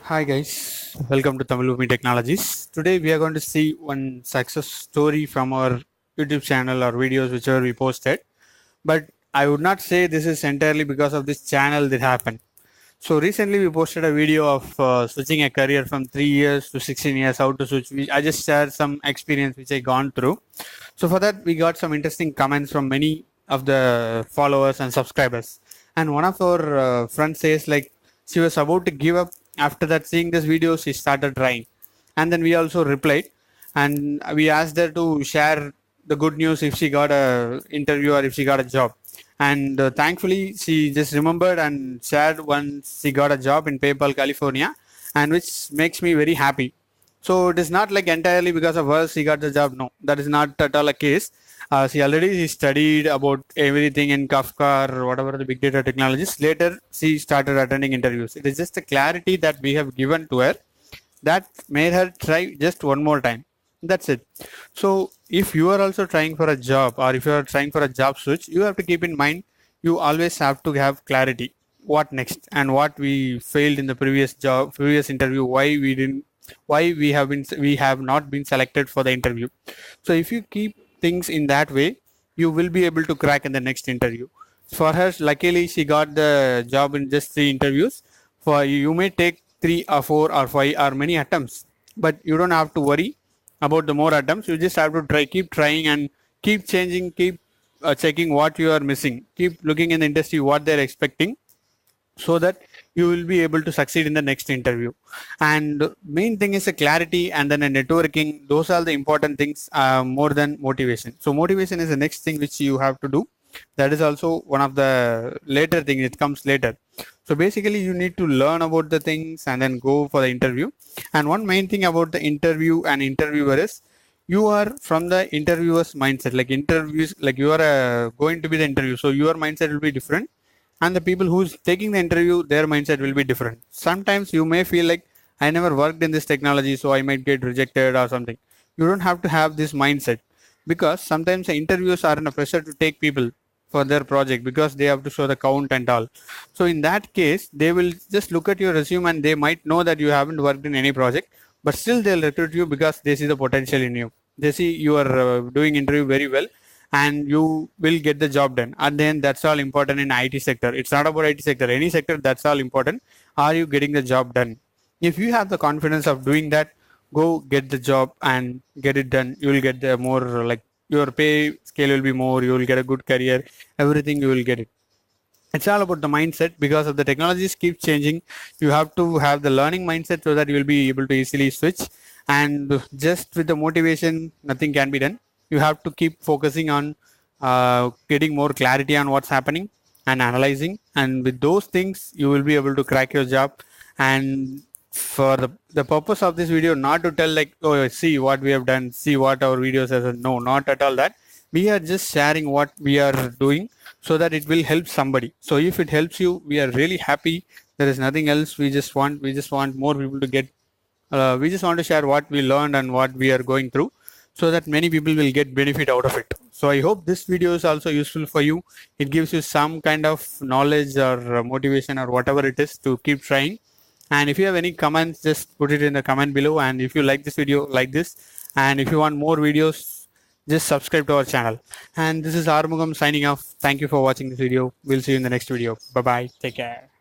Hi guys, welcome to Tamil Umi Technologies. Today we are going to see one success story from our YouTube channel or videos whichever we posted. But I would not say this is entirely because of this channel that happened. So recently we posted a video of switching a career from 3 years to 16 years, how to switch. I just shared some experience which I gone through. So for that we got some interesting comments from many of the followers and subscribers. And one of our friends says like she was about to give up. After that, seeing this video, she started trying. And then we also replied and we asked her to share the good news if she got a interview or if she got a job. And thankfully, she just remembered and shared once she got a job in PayPal, California, and which makes me very happy. So it is not like entirely because of her she got the job. No, that is not at all a case. She already studied about everything in Kafka or whatever the big data technologies. Later, she started attending interviews. It is just a clarity that we have given to her that made her try just one more time. That's it. So if you are also trying for a job or if you are trying for a job switch, you have to keep in mind you always have to have clarity. What next and what we failed in the previous interview, why we have not been selected for the interview. So if you keep things in that way, you will be able to crack in the next interview. For her, luckily she got the job in just 3 interviews. For you, you may take 3 or 4 or 5 or many attempts, but you don't have to worry about the more attempts. You just have to keep trying and keep changing, keep checking what you are missing, keep looking in the industry what they're expecting, so that you will be able to succeed in the next interview. And main thing is a clarity and then a networking. Those are the important things more than motivation. So motivation is the next thing which you have to do. That is also one of the later thing, it comes later. So basically you need to learn about the things and then go for the interview. And one main thing about the interview and interviewer is you are from the interviewer's mindset. Like interviews, like you are going to be the interview, so your mindset will be different, and the people who's taking the interview, their mindset will be different. Sometimes you may feel like I never worked in this technology, so I might get rejected or something. You don't have to have this mindset, because sometimes the interviews are in a pressure to take people for their project because they have to show the count and all. So in that case, they will just look at your resume and they might know that you haven't worked in any project, but still they'll recruit you because they see the potential in you. They see you are doing interview very well and you will get the job done. And then that's all important in IT sector. It's not about IT sector, any sector, that's all important. Are you getting the job done? If you have the confidence of doing that, go get the job and get it done. You will get the more, like your pay scale will be more, you will get a good career, everything you will get it. It's all about the mindset, because of the technologies keep changing. You have to have the learning mindset so that you will be able to easily switch. And just with the motivation, nothing can be done. You have to keep focusing on getting more clarity on what's happening and analyzing, and with those things you will be able to crack your job. And for the purpose of this video, not to tell like, oh, see what we have done, see what our videos are. No, not at all that. We are just sharing what we are doing so that it will help somebody. So if it helps you, we are really happy. There is nothing else. We just want more people to get, we just want to share what we learned and what we are going through, so that many people will get benefit out of it. So I hope this video is also useful for you. It gives you some kind of knowledge or motivation or whatever it is to keep trying. And if you have any comments, just put it in the comment below. And if you like this video, like this, and if you want more videos, just subscribe to our channel. And this is Arumugam signing off. Thank you for watching this video. We'll see you in the next video. Bye bye, take care.